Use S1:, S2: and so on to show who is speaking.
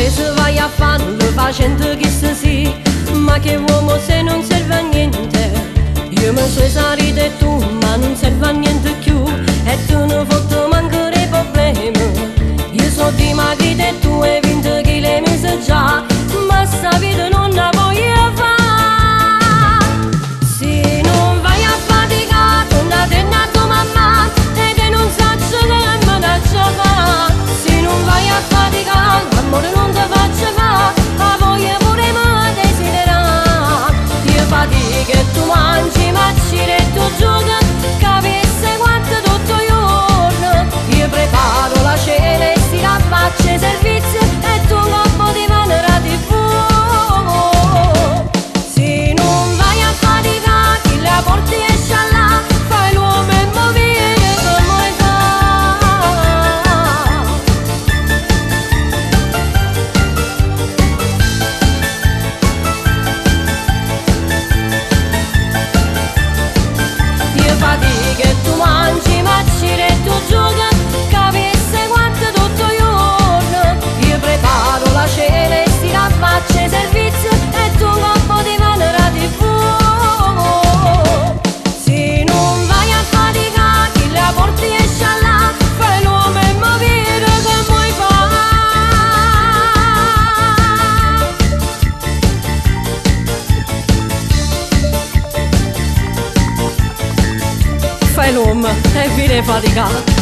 S1: se vai a farlo facendo che se sì, ma che uomo se non serve a niente. Io mi sono salita e tu, ma non serve a niente più, e tu non fotti mancare problemi. Io so dimagrita e tu hai vinto che le mese già, ma sta vita non la voglio fare. Se non vai a faticare, tornate a tua mamma, e che non saccio che me la gioca. Se non vai a faticare, amore non ti faccio fare, la voglia pure me desidera. Io fatico e tu mangi, ma ci tu gioca, capisci quanto tutto il giorno. Io preparo la cena e si raffaccia i servizi, e tu coppo di manera di fuoco. Se non vai a faticare, chi la porti esce là, fai l'uomo e movire come fa. Io fatico e tu mangi, ma ci tu gioca, capisci quanto tutto il giorno. Io preparo la cena e si raffaccia i servizi, e tu coppo di manera di fuoco. Se non vai a faticare, chi la porti esce là, fai l'uomo e movire che vuoi fare. Fai l'uomo e vieni faticare.